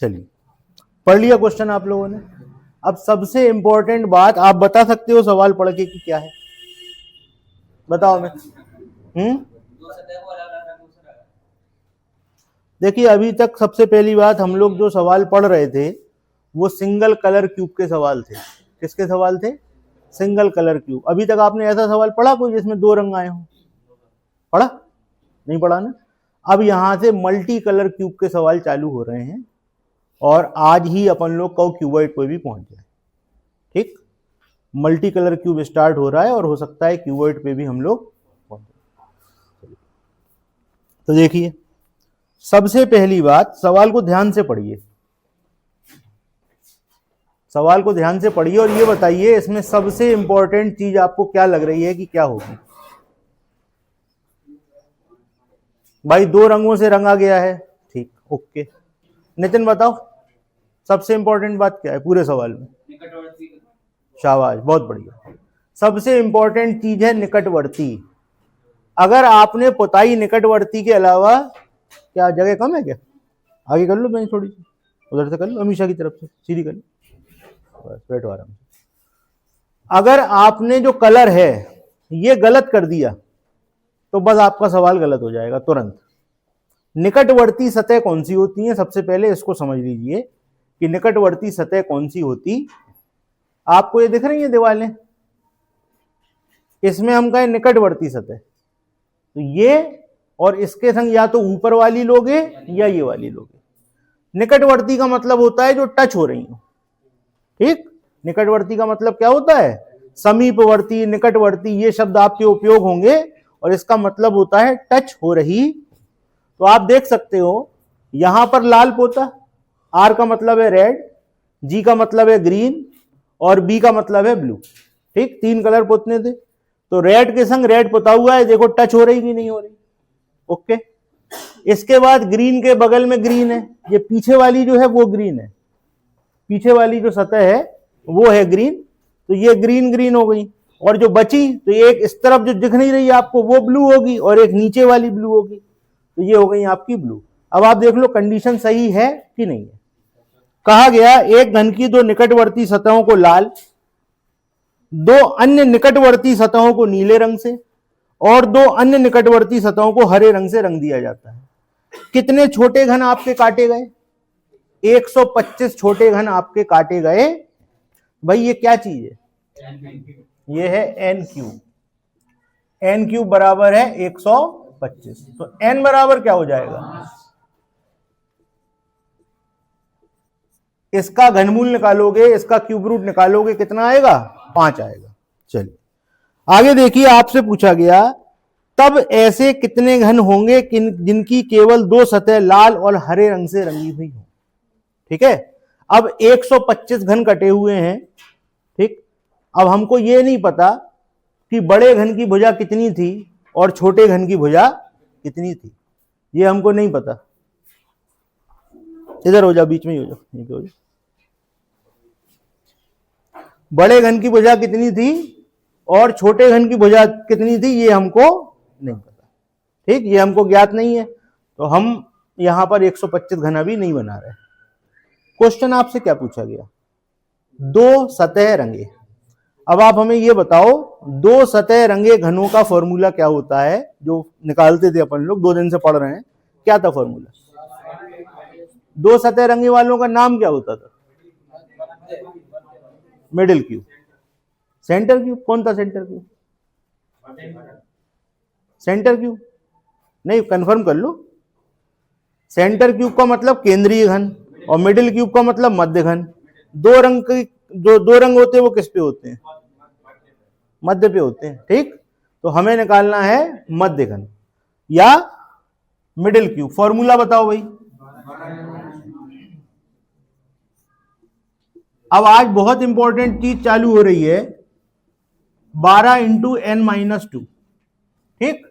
चलिए, पढ़ लिया क्वेश्चन आप लोगों ने। अब सबसे इंपॉर्टेंट बात आप बता सकते हो सवाल पढ़ के कि क्या है, बताओ मैं। देखिए, अभी तक सबसे पहली बात हम लोग जो सवाल पढ़ रहे थे वो सिंगल कलर क्यूब के सवाल थे। किसके सवाल थे? Single colour cube. अभी तक आपने ऐसा सवाल पढ़ा कोई जिसमें दो रंग आए हों? पढ़ा? नहीं पढ़ा ना। अब यहां से मल्टी कलर क्यूब के सवाल चालू हो रहे हैं और आज ही अपन लोग को क्यूबॉइड पे भी पहुंच जाए। ठीक, मल्टी कलर क्यूब स्टार्ट हो रहा है और हो सकता है क्यूबॉइड पे भी हम लोग पहुंच जाए। तो देखिए, सबसे पहली बात, सवाल को ध्यान से पढ़िए, सवाल को ध्यान से पढ़िए और ये बताइए इसमें सबसे इंपॉर्टेंट चीज आपको क्या लग रही है कि क्या होगी। भाई दो रंगों से रंगा गया है, ठीक, ओके। नितिन बताओ सबसे इंपॉर्टेंट बात क्या है पूरे सवाल में? शाबाश, बहुत बढ़िया। सबसे इंपॉर्टेंट चीज है निकटवर्ती। अगर आपने पुताई निकटवर्ती के अलावा, क्या जगह कम है क्या? आगे कर लो, बेंच थोड़ी सी उधर से कर लो, अमीशा की तरफ से सीधी कर लो, बस बैठो आराम से। अगर आपने जो कलर है ये गलत कर दिया तो बस आपका सवाल गलत हो जाएगा तुरंत। निकटवर्ती सतह कौन सी होती है? सबसे पहले इसको समझ लीजिए कि निकटवर्ती सतह कौन सी होती। आपको ये दिख रही है दीवारें, इसमें हम कहें निकटवर्ती सतह, तो ये और इसके संग या तो ऊपर वाली लोगे या ये वाली लोगे। निकटवर्ती का मतलब होता है जो टच हो रही हो। ठीक, निकटवर्ती का मतलब क्या होता है? समीपवर्ती, निकटवर्ती, ये शब्द आपके उपयोग होंगे और इसका मतलब होता है टच हो रही। तो आप देख सकते हो यहां पर लाल पोता, आर का मतलब है रेड, जी का मतलब है ग्रीन और बी का मतलब है ब्लू। ठीक, तीन कलर पोतने थे, तो रेड के संग रेड पोता हुआ है, देखो टच हो रही कि नहीं हो रही। ओके, इसके बाद ग्रीन के बगल में ग्रीन है, ये पीछे वाली जो है वो ग्रीन है, पीछे वाली जो सतह है वो है ग्रीन, तो ये ग्रीन ग्रीन हो गई। और जो बची तो एक इस तरफ जो दिख नहीं रही आपको वो ब्लू होगी और एक नीचे वाली ब्लू होगी, तो ये हो गई आपकी ब्लू। अब आप देख लो कंडीशन सही है कि नहीं है। कहा गया एक घन की दो निकटवर्ती सतहों को लाल, दो अन्य निकटवर्ती सतहों को नीले रंग से और दो अन्य निकटवर्ती सतहों को हरे रंग से रंग दिया जाता है। कितने छोटे घन आपके काटे गए? 125 छोटे घन आपके काटे गए। भाई ये क्या चीज है? ये है एन क्यूब। एन क्यूब बराबर है 125, तो एन बराबर क्या हो जाएगा? इसका घनमूल निकालोगे, इसका क्यूब रूट निकालोगे, कितना आएगा? 5 आएगा। चलिए आगे देखिए, आपसे पूछा गया तब ऐसे कितने घन होंगे जिनकी केवल दो सतह लाल और हरे रंग से रंगी हुई हो। ठीक है, अब 125 घन कटे हुए हैं। ठीक, अब हमको ये नहीं पता कि बड़े घन की भुजा कितनी थी और छोटे घन की भुजा कितनी थी, ये हमको नहीं पता। इधर हो जाओ, बीच में ही हो जाओ, यहीं पे हो जाओ। बड़े घन की भुजा कितनी थी और छोटे घन की भुजा कितनी थी ये हमको नहीं पता। ठीक, ये हमको ज्ञात नहीं है, तो हम यहां पर 125 घन अभी नहीं बना रहे। क्वेश्चन आपसे क्या पूछा गया? दो सतह रंगे। अब आप हमें ये बताओ, दो सतह रंगे घनों का फॉर्मूला क्या होता है? जो निकालते थे अपन लोग, 2 दिन से पढ़ रहे हैं, क्या था फॉर्मूला? दो सतह रंगे वालों का नाम क्या होता था? Middle cube. सेंटर क्यूब कौन था? सेंटर क्यूब, सेंटर क्यूब नहीं, कंफर्म कर लो। सेंटर क्यूब का मतलब केंद्रीय घन और मिडिल क्यूब का मतलब मध्य घन। दो रंग की जो दो रंग होते हैं वो किस पे होते हैं? मध्य पे होते हैं। ठीक, तो हमें निकालना है मध्य घन या मिडिल क्यूब। फॉर्मूला बताओ भाई। अब आज बहुत इंपॉर्टेंट चीज चालू हो रही है, 12 इंटू n-2। ठीक,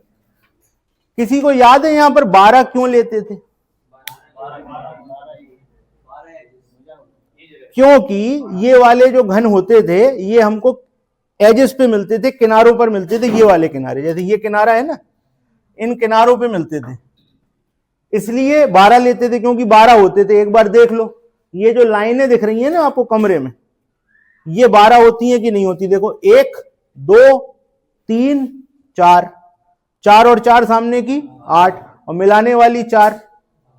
किसी को याद है यहां पर 12 क्यों लेते थे? क्योंकि ये वाले जो घन होते थे ये हमको एजेस पे मिलते थे, किनारों पर मिलते थे। ये वाले किनारे, जैसे ये किनारा है ना, इन किनारों पे मिलते थे, इसलिए 12 लेते थे, क्योंकि 12 होते थे। एक बार देख लो, ये जो लाइनें दिख रही हैं ना आपको कमरे में, ये 12 होती हैं कि नहीं होती? देखो 1 2 3 4, 4 और 4 सामने की 8 और मिलाने वाली 4,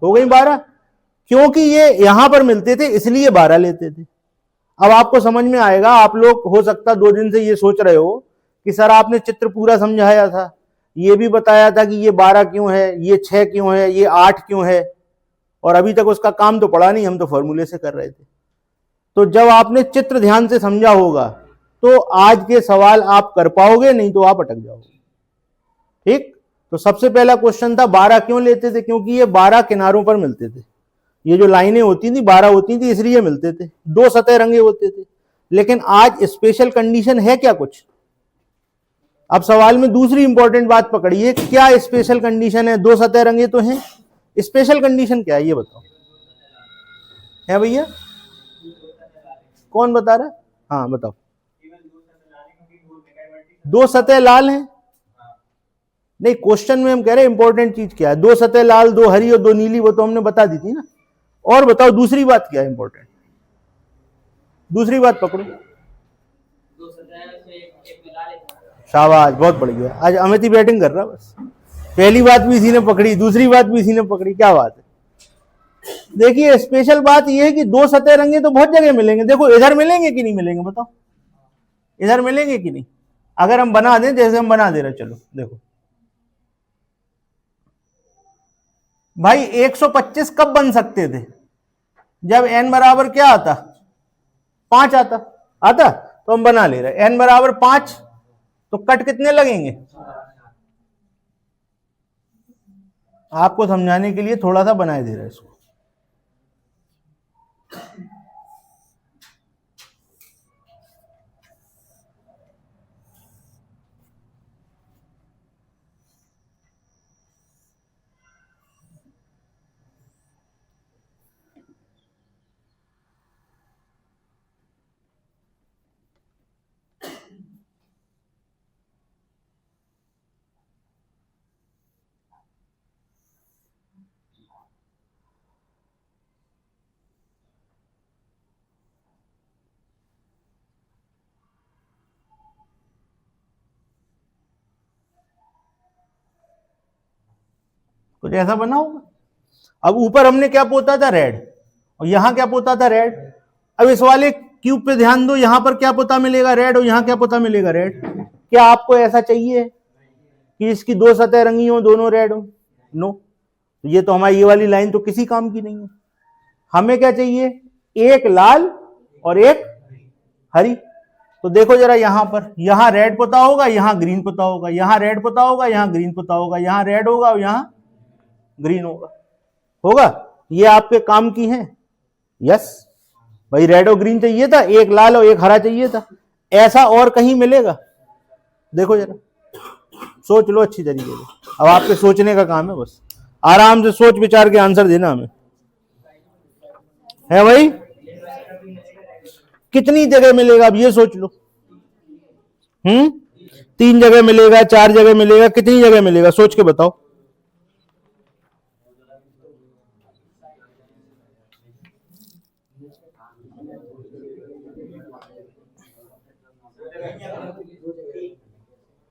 हो गई 12। क्योंकि ये यहां पर मिलते थे इसलिए 12 लेते थे। अब आपको समझ में आएगा। आप लोग हो सकता 2 दिन से ये सोच रहे हो कि सर आपने चित्र पूरा समझाया था, ये भी बताया था कि ये 12 क्यों है, ये 6 क्यों है, ये 8 क्यों है, और अभी तक उसका काम तो पड़ा नहीं, हम तो फॉर्मूले से कर रहे थे। तो जब आपने चित्र ध्यान से समझा होगा तो आज के सवाल आप कर पाओगे, नहीं तो आप अटक जाओगे। ठीक, तो सबसे पहला क्वेश्चन था 12 क्यों लेते थे? क्योंकि ये 12 किनारों पर मिलते थे। ये जो लाइनें होती थी 12 होती थी इसलिए मिलते थे, 2 सतह रंगे होते थे। लेकिन आज स्पेशल कंडीशन है क्या कुछ? अब सवाल में दूसरी इंपॉर्टेंट बात पकड़िए, क्या स्पेशल कंडीशन है? 2 सतह रंगे तो हैं, स्पेशल कंडीशन क्या है ये बताओ। है भैया, कौन बता रहा है? हाँ बताओ। 2 सतह लाल हैं? नहीं, क्वेश्चन में हम कह रहे हैं इंपॉर्टेंट चीज क्या है। 2 सतह लाल, 2 हरी और 2 नीली, वो तो हमने बता दी थी ना। और बताओ दूसरी बात क्या है इंपॉर्टेंट? दूसरी बात पकड़ो। शाबाश, बहुत बढ़िया। आज अमित ही बैटिंग कर रहा बस। पहली बात भी इसी ने पकड़ी, दूसरी बात भी इसी ने पकड़ी, क्या बात है। देखिए स्पेशल बात यह है कि 2 सतह रंगे तो बहुत जगह मिलेंगे। देखो इधर मिलेंगे कि नहीं मिलेंगे बताओ, इधर मिलेंगे कि नहीं? अगर हम बना दें जैसे हम बना दे रहे, चलो देखो भाई 125 कब बन सकते थे? जब n बराबर क्या आता? 5 आता। तो हम बना ले रहे n बराबर 5, तो कट कितने लगेंगे? आपको समझाने के लिए थोड़ा सा बनाए दे रहे हैं इसको। कुछ ऐसा बना होगा। अब ऊपर हमने क्या पोता था? रेड, और यहां क्या पोता था? रेड। अब इस वाले क्यूब पे ध्यान दो, यहां पर क्या पोता मिलेगा? रेड, और यहां क्या पोता मिलेगा? रेड। क्या आपको ऐसा चाहिए कि इसकी 2 सतह रंगी हो, दोनों रेड हो? नो। ये तो हमारी ये वाली लाइन तो किसी काम की नहीं है। हमें क्या चाहिए? एक लाल और एक हरी। तो देखो जरा यहां पर, यहां रेड पोता होगा, यहां ग्रीन पोता होगा, यहां रेड पोता होगा, यहां ग्रीन पोता होगा, यहां रेड होगा और यहां ग्रीन होगा। ये आपके काम की है। यस भाई, रेड और ग्रीन चाहिए था, एक लाल और एक हरा चाहिए था। ऐसा और कहीं मिलेगा? देखो जरा, सोच लो अच्छी तरीके से। अब आपके सोचने का काम है, बस आराम से सोच विचार के आंसर देना हमें, है भाई। कितनी जगह मिलेगा अब ये सोच लो। 3 जगह मिलेगा, 4 जगह मिलेगा, कितनी जगह मिलेगा सोच के बताओ।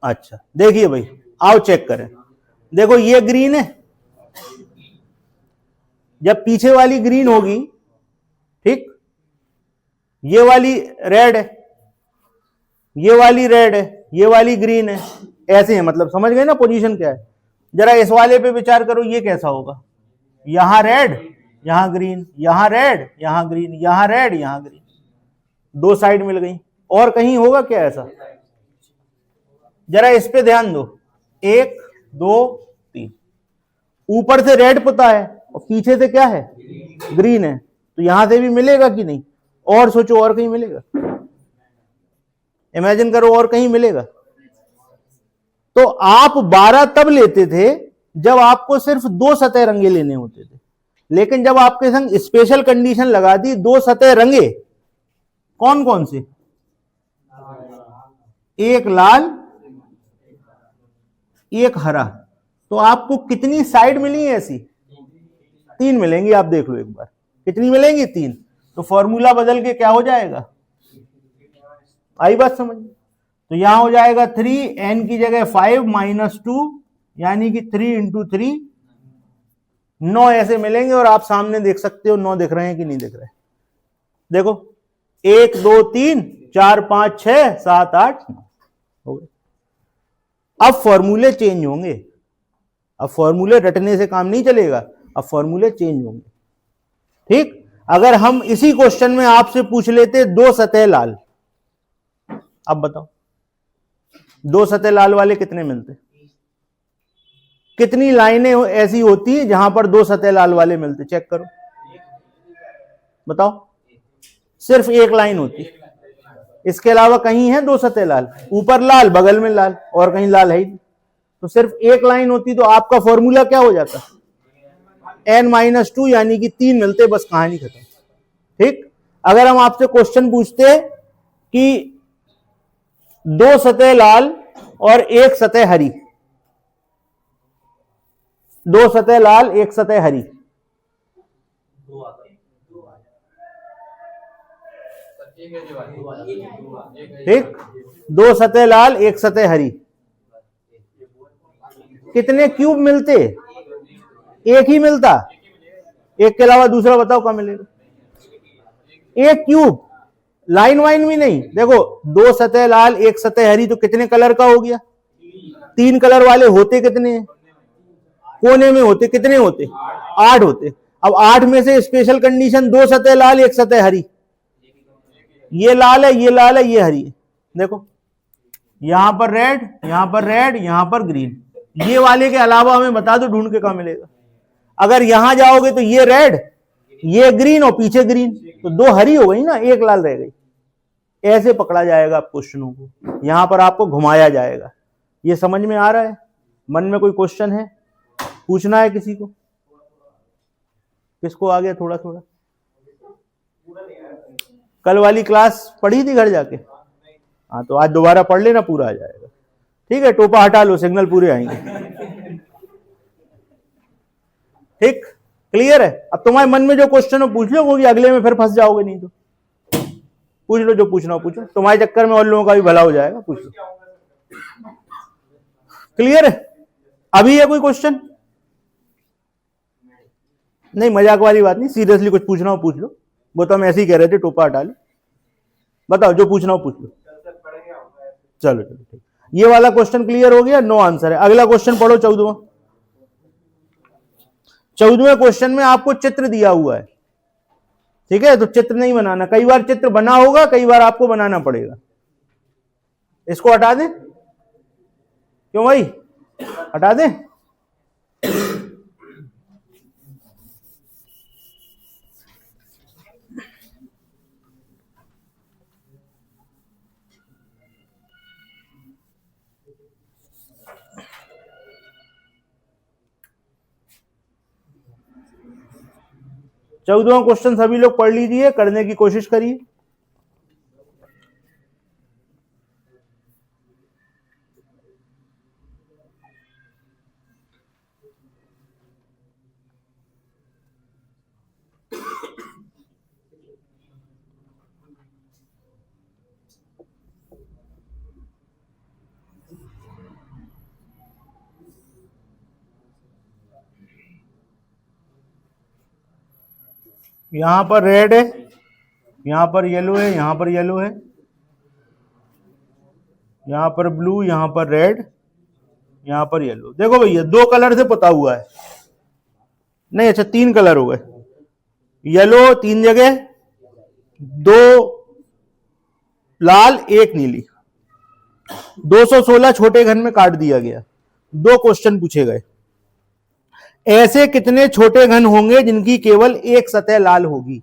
अच्छा देखिए भाई, आओ चेक करें। देखो ये ग्रीन है, जब पीछे वाली ग्रीन होगी, ठीक, ये वाली रेड है, ये वाली रेड है, ये वाली ग्रीन है, ऐसे है। मतलब समझ गए ना पोजीशन क्या है? जरा इस वाले पे विचार करो, ये कैसा होगा? यहां रेड, यहां ग्रीन, यहां रेड, यहां ग्रीन, यहां रेड, यहां ग्रीन, 2 साइड मिल गई। और कहीं होगा क्या ऐसा? जरा इस पे ध्यान दो, 1 2 3, ऊपर से रेड पुता है और पीछे से क्या है? ग्रीन है। तो यहां से भी मिलेगा कि नहीं? और सोचो, और कहीं मिलेगा? इमेजिन करो और कहीं मिलेगा? तो आप 12 तब लेते थे जब आपको सिर्फ 2 सतह रंगे लेने होते थे। लेकिन जब आपके संग स्पेशल कंडीशन लगा दी, 2 सतह रंगे, कौन कौन से? एक लाल, एक हरा, तो आपको कितनी साइड मिली है ऐसी? 3 मिलेंगी। आप देख लो एक बार, कितनी मिलेंगी? 3। तो फॉर्मूला बदल के क्या हो जाएगा, आई बात समझ। तो यहां हो जाएगा 3, n की जगह 5 - 2 यानी कि 3 × 3 9 ऐसे मिलेंगे। और आप सामने देख सकते हो 9 दिख रहे हैं कि नहीं दिख रहे, देखो 1 2 3 4 5 6 7 8 9 हो गए। अब फॉर्मूले चेंज होंगे, अब फॉर्मूले रटने से काम नहीं चलेगा, अब फॉर्मूले चेंज होंगे। ठीक, अगर हम इसी क्वेश्चन में आपसे पूछ लेते 2 सतह लाल, अब बताओ 2 सतह लाल वाले कितने मिलते, कितनी लाइनें ऐसी होती हैं जहां पर 2 सतह लाल वाले मिलते, चेक करो बताओ। सिर्फ एक लाइन होती, इसके अलावा कहीं है 2 सतह लाल, ऊपर लाल बगल में लाल और कहीं लाल है ही नहीं। तो सिर्फ एक लाइन होती, तो आपका फॉर्मूला क्या हो जाता, n - 2 यानी कि 3 मिलते, बस कहानी खत्म। ठीक, अगर हम आपसे क्वेश्चन पूछते कि 2 सतह लाल और 1 सतह हरी, 2 सतह लाल 1 सतह हरी, ठीक, 2 सतह लाल 1 सतह हरी, कितने क्यूब मिलते, एक ही मिलता, एक के अलावा दूसरा बताओ कहाँ मिलेगा, एक क्यूब, लाइन वाइन भी नहीं। देखो 2 सतह लाल 1 सतह हरी, तो कितने कलर का हो गया, 3 कलर वाले होते कितने हैं, कोने में होते कितने होते, 8 होते। अब 8 में से स्पेशल कंडीशन 2 सतह लाल 1 सतह हरी, ये लाल है ये लाल है ये हरी है, देखो यहां पर रेड यहां पर रेड यहां पर ग्रीन, ये वाले के अलावा हमें बता दो ढूंढ के कहां मिलेगा। अगर यहां जाओगे तो ये रेड ये ग्रीन और पीछे ग्रीन, तो 2 हरी हो गई ना, 1 लाल रह गई। ऐसे पकड़ा जाएगा क्वेश्चनों को, यहां पर आपको घुमाया जाएगा। ये समझ में आ रहा है, मन में कोई क्वेश्चन है, पूछना है किसी को, किसको आ गया थोड़ा थोड़ा, कल वाली क्लास पढ़ी थी घर जाके, हाँ तो आज दोबारा पढ़ लेना, पूरा आ जाएगा। ठीक है, टोपा हटा लो, सिग्नल पूरे आएंगे। ठीक, क्लियर है। अब तुम्हारे मन में जो क्वेश्चन हो पूछ लो, क्योंकि अगले में फिर फंस जाओगे, नहीं तो पूछ लो, जो पूछना हो पूछो, तुम्हारे चक्कर में और लोगों का भी भला हो जाएगा, पूछ लो। क्लियर है, अभी है कोई क्वेश्चन, नहीं मजाक वाली बात नहीं, सीरियसली कुछ पूछना हो पूछ लो, वो तो हम ऐसे ही कह रहे थे, टोपा हटा लो, बताओ जो पूछना हो पूछ लो। चलो चलो ठीक, ये वाला क्वेश्चन क्लियर हो गया, नो आंसर है। अगला क्वेश्चन पढ़ो, 14वां। 14वें क्वेश्चन में आपको चित्र दिया हुआ है, ठीक है, तो चित्र नहीं बनाना, कई बार चित्र बना होगा, कई बार आपको बनाना पड़ेगा। इसको हटा दें, क्यों भाई हटा दें, चौदहवां क्वेश्चन सभी लोग पढ़ लीजिए, करने की कोशिश करिए। यहां पर रेड है, यहां पर येलो है, यहां पर येलो है, यहां पर ब्लू, यहां पर रेड, यहां पर येलो। देखो भैया 2 कलर से पुता हुआ है, नहीं अच्छा 3 कलर हो गए, येलो 3 जगह, 2 लाल 1 नीली, 216 छोटे घन में काट दिया गया। 2 क्वेश्चन पूछे गए, ऐसे कितने छोटे घन होंगे जिनकी केवल एक सतह लाल होगी।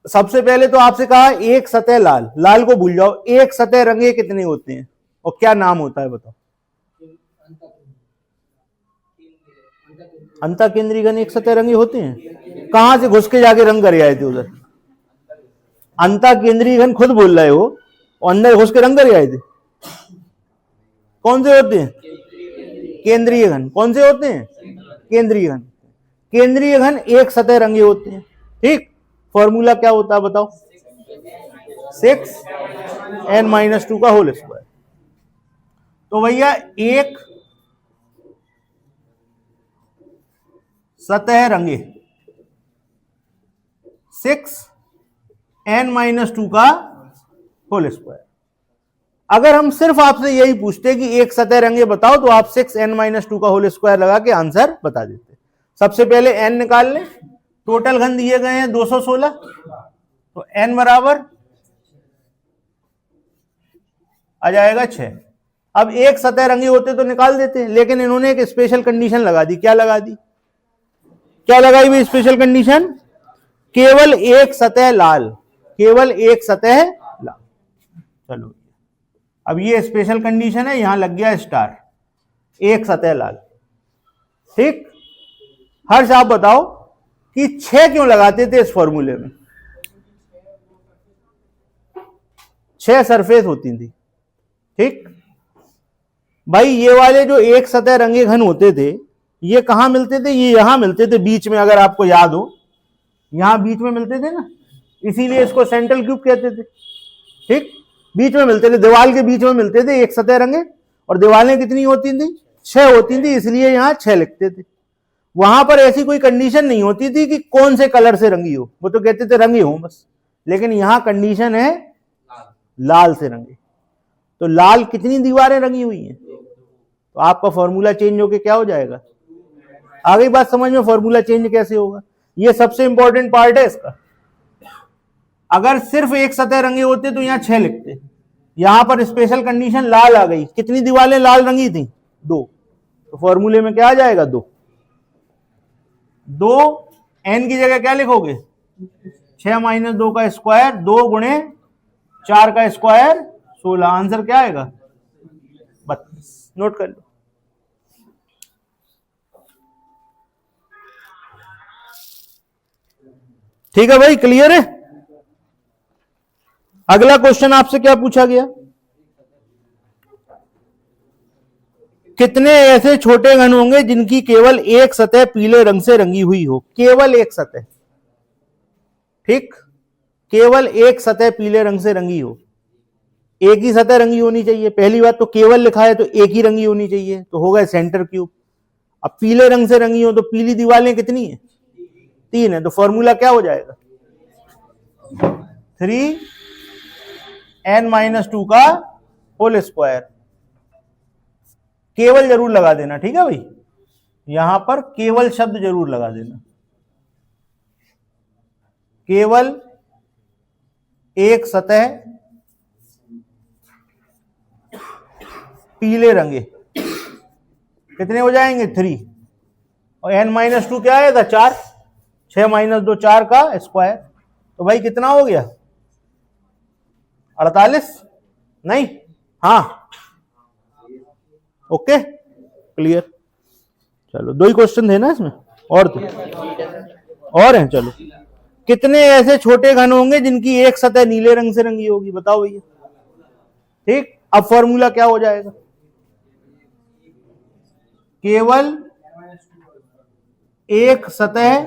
सबसे पहले तो आपसे कहा एक सतह लाल, लाल को भूल जाओ, एक सतह रंगे कितने होते हैं और क्या नाम होता है बताओ। अंतः केंद्रीय घन एक सतह रंगे होते हैं, कहां से घुस के जाके रंग कर आए थे उधर, अंतः केंद्रीय घन खुद बोल रहे हो और अंदर घुस के रंग कर आए थे। कौन से होते हैं, केंद्रीय घन, कौन से होते हैं, केंद्रीय घन। केंद्रीय घन एक सतह रंगे होते हैं, ठीक। फॉर्मूला क्या होता है बताओ? 6n-2 का होल स्क्वायर। तो भैया एक सतह रंगे 6n-2 का होल स्क्वायर। अगर हम सिर्फ आपसे यही पूछते कि एक सतह रंगे बताओ तो आप 6n-2 का होल स्क्वायर लगा के आंसर बता देते। सबसे पहले n निकाल लें। टोटल घन दिए गए हैं 216, तो n बराबर आ जाएगा 6। अब एक सतह रंगे होते तो निकाल देते, लेकिन इन्होंने एक स्पेशल कंडीशन लगा दी। क्या लगा दी? क्या लगाई हुई स्पेशल कंडीशन? केवल एक सतह लाल, केवल एक सतह लाल। चलो अब ये स्पेशल कंडीशन है, यहां लग गया स्टार, एक सतह लाल। ठीक, हर्ष आप बताओ कि 6 क्यों लगाते थे इस फॉर्मूले में? 6 सरफेस होती थी। ठीक भाई, ये वाले जो एक सतह रंगे घन होते थे ये कहां मिलते थे? ये यहां मिलते थे बीच में, अगर आपको याद हो, यहां बीच में मिलते थे ना, इसीलिए इसको सेंट्रल क्यूब कहते थे। ठीक, बीच में मिलते थे, दीवार के बीच में मिलते थे एक सतह रंगे, और दीवारें कितनी होती थी? 6 होती थी, इसलिए यहां 6 लिखते थे। वहां पर ऐसी कोई कंडीशन नहीं होती थी कि कौन से कलर से रंगी हो, वो तो कहते थे रंगी हो बस। लेकिन यहां कंडीशन है लाल से रंगे। तो लाल कितनी दीवारें रंगी हुई हैं? तो आपका फॉर्मूला चेंज होके क्या हो जाएगा? आ गई बात समझ में? फॉर्मूला चेंज कैसे होगा? ये सबसे इंपॉर्टेंट पार्ट है इसका। अगर सिर्फ एक सतह रंगे होते तो यहां 6 लिखते, यहां पर स्पेशल कंडीशन लाल आ गई। कितनी दीवारें लाल रंगी थी? 2। तो फॉर्मूले में क्या आ जाएगा? 2। n की जगह क्या लिखोगे? 6-2 का स्क्वायर, 2 गुणे 4 का स्क्वायर 16। आंसर क्या आएगा? 32। नोट कर लो। ठीक है भाई, क्लियर है? अगला क्वेश्चन आपसे क्या पूछा गया? कितने ऐसे छोटे घन होंगे जिनकी केवल एक सतह पीले रंग से रंगी हुई हो? केवल एक सतह। ठीक, केवल एक सतह पीले रंग से रंगी हो। एक ही सतह रंगी होनी चाहिए। पहली बात तो केवल लिखा है तो एक ही रंगी होनी चाहिए, तो होगा सेंटर क्यूब। अब पीले रंग से रंगी हो तो पीली दीवारें कितनी है? 3 है। तो फॉर्मूला क्या हो जाएगा? 3n-2 का होल स्क्वायर। केवल जरूर लगा देना, ठीक है भाई? यहां पर केवल शब्द जरूर लगा देना। केवल एक सतह पीले रंगे कितने हो जाएंगे? 3। और n-2 क्या आएगा? 4। 6-2 4 का स्क्वायर। तो भाई कितना हो गया? 48? नहीं, हाँ, ओके, क्लियर। चलो 2 ही क्वेश्चन थे ना इसमें, और तो और हैं। चलो, कितने ऐसे छोटे घन होंगे जिनकी एक सतह नीले रंग से रंगी होगी? बताओ भैया। ठीक, अब फॉर्मूला क्या हो जाएगा? केवल एक सतह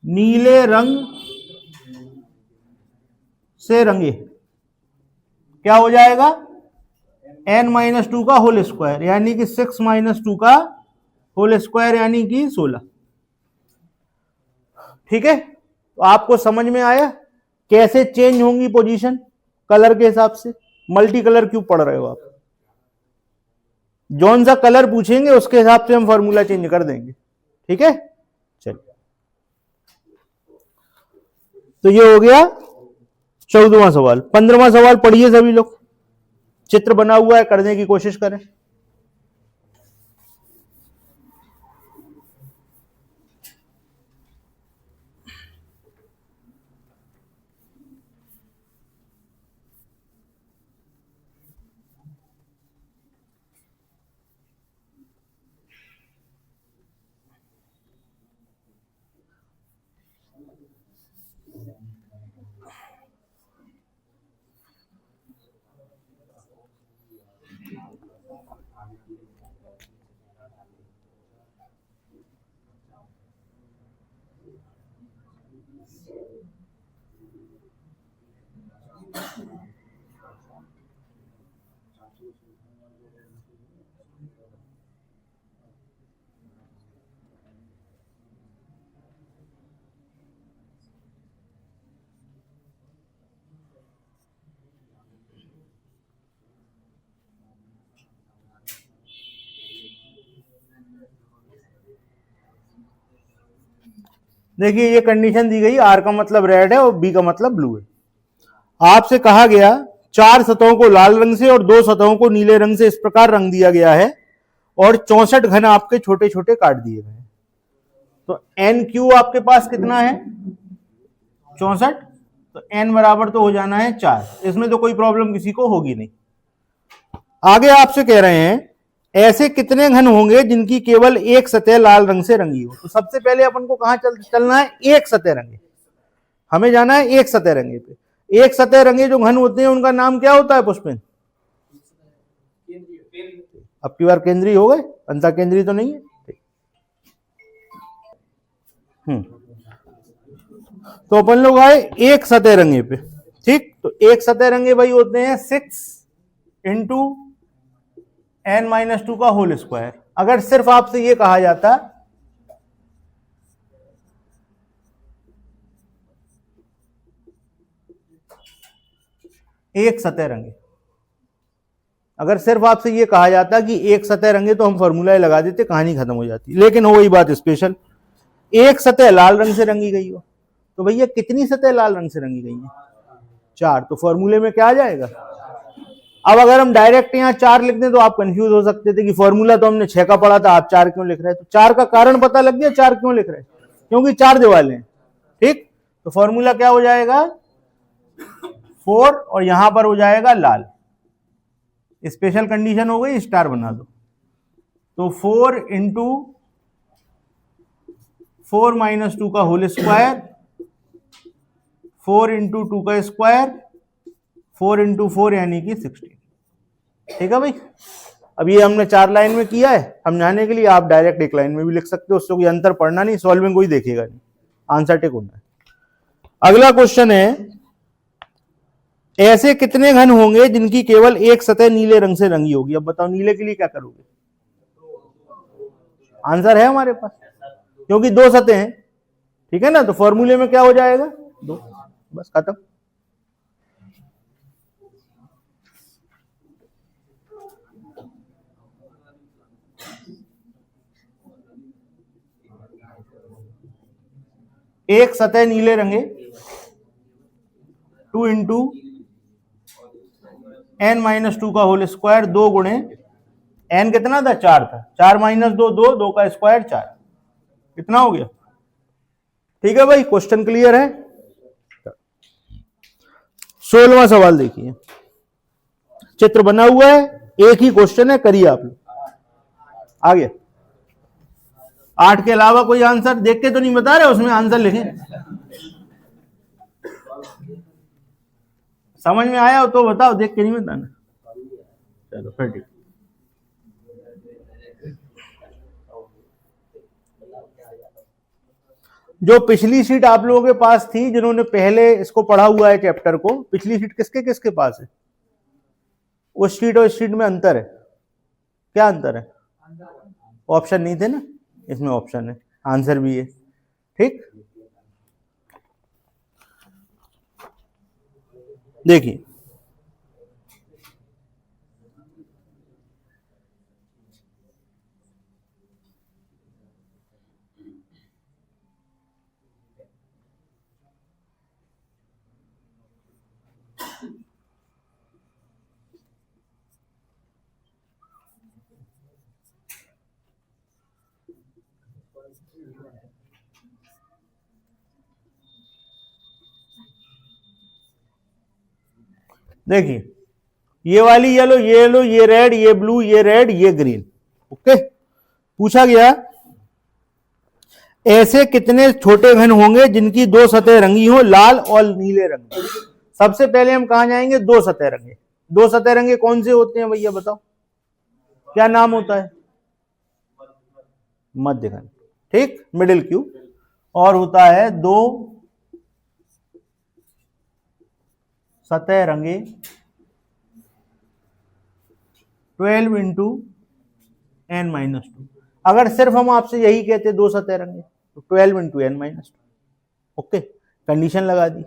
नीले रंग से रंगे, क्या हो जाएगा? n-2 का होल स्क्वायर, यानी कि 6-2 का होल स्क्वायर, यानी कि 16। ठीक है, तो आपको समझ में आया कैसे चेंज होंगी पोजीशन कलर के हिसाब से? मल्टी कलर क्यों पढ़ रहे हो आप? जौन सा कलर पूछेंगे उसके हिसाब से हम फॉर्मूला चेंज कर देंगे। ठीक है, चलिए। तो ये हो गया 14वां सवाल। 15वां सवाल पढ़िए सभी लोग। चित्र बना हुआ है, करने की कोशिश करें। देखिए ये कंडीशन दी गई, आर का मतलब रेड है और बी का मतलब ब्लू है। आपसे कहा गया 4 सतहों को लाल रंग से और 2 सतहों को नीले रंग से इस प्रकार रंग दिया गया है और 64 घन आपके छोटे छोटे काट दिए गए हैं। तो एन क्यू आपके पास कितना है 64, तो एन बराबर तो हो जाना है 4। इसमें तो कोई प्रॉब्लम किसी को होगी नहीं। आगे आपसे कह रहे हैं ऐसे कितने घन होंगे जिनकी केवल एक सतह लाल रंग से रंगी हो। तो सबसे पहले अपन को कहां चलना है, एक सतह रंगे, हमें जाना है एक सतह रंगे पे। एक सतह रंगे जो घन होते हैं उनका नाम क्या होता है पुष्पिन? अब की बार केंद्रीय हो गए, अंतर केंद्रीय तो नहीं है। तो अपन लोग आए एक सतह रंगे पे, ठीक। तो एक सतह रंगे भाई होते हैं 6 इंटू n-2 का होल स्क्वायर। अगर सिर्फ आपसे ये कहा जाता एक सतह रंगे, अगर सिर्फ आपसे ये कहा जाता कि एक सतह रंगे तो हम फॉर्मूला लगा देते, कहानी खत्म हो जाती। लेकिन हो वही बात स्पेशल, एक सतह लाल रंग से रंगी गई हो। तो भैया कितनी सतह लाल रंग से रंगी गई है? 4। तो फॉर्मूले में क्या आ जाएगा? अब अगर हम डायरेक्ट यहां 4 लिख दें तो आप कंफ्यूज हो सकते थे कि फॉर्मूला तो हमने 6 का पढ़ा था, आप 4 क्यों लिख रहे हैं। तो 4 का कारण पता लग गया 4 क्यों लिख रहे हैं, क्योंकि 4 दीवारें हैं, ठीक। तो फॉर्मूला क्या हो जाएगा 4 और यहां पर हो जाएगा लाल। स्पेशल कंडीशन हो गई, स्टार बना दो। तो 4 इंटू 4 - 2 का होल स्क्वायर, 4 इंटू 2 का स्क्वायर, 4 इंटू 4 यानी कि 16। ठीक है भाई। अब ये हमने 4 लाइन में किया है, समझाने के लिए आप डायरेक्ट एक लाइन में भी लिख सकते हो, उससे कोई अंतर पड़ना नहीं, सॉल्विंग कोई देखेगा नहीं, आंसर टिक होना है। अगला क्वेश्चन है ऐसे कितने घन होंगे जिनकी केवल एक सतह नीले रंग से रंगी होगी। अब बताओ नीले के लिए क्या करोगे? आंसर है हमारे पास, क्योंकि 2 सतह हैं, ठीक है ना। तो फॉर्मूले में क्या हो जाएगा 2, बस खत्म। एक सतह नीले रंगे 2 इंटू n-2 का होल स्क्वायर, 2 गुणे n कितना था 4 था, 4 - 2 2, 2 का स्क्वायर 4, कितना हो गया? ठीक है भाई, क्वेश्चन क्लियर है। 16वां सवाल देखिए, चित्र बना हुआ है, एक ही क्वेश्चन है, करिए आप लोग। आगे 8 के अलावा कोई आंसर देख के तो नहीं बता रहे, उसमें आंसर लिखें। समझ में आया हो तो बताओ, देख के नहीं बताना। चलो फिर ठीक। जो पिछली शीट आप लोगों के पास थी, जिन्होंने पहले इसको पढ़ा हुआ है चैप्टर को, पिछली शीट किसके किसके पास है? उस शीट और इस शीट में अंतर है, क्या अंतर है? ऑप्शन नहीं थे ना, इसमें ऑप्शन है, आंसर भी है, ठीक। देखिए देखिए ये वाली येलो, ये येलो, ये रेड, ये ब्लू, ये रेड, ये ग्रीन, ओके। पूछा गया ऐसे कितने छोटे घन होंगे जिनकी 2 सतह रंगी हो, लाल और नीले रंग। सबसे पहले हम कहां जाएंगे? 2 सतह रंगे। 2 सतह रंगे कौन से होते हैं भैया बताओ, क्या नाम होता है? मध्य घन, ठीक, मिडिल क्यूब। और होता है 2 सतह रंगे 12 इंटू n-2। अगर सिर्फ हम आपसे यही कहते 2 सतह रंगे तो 12 इंटू n-2, ओके। कंडीशन लगा दी,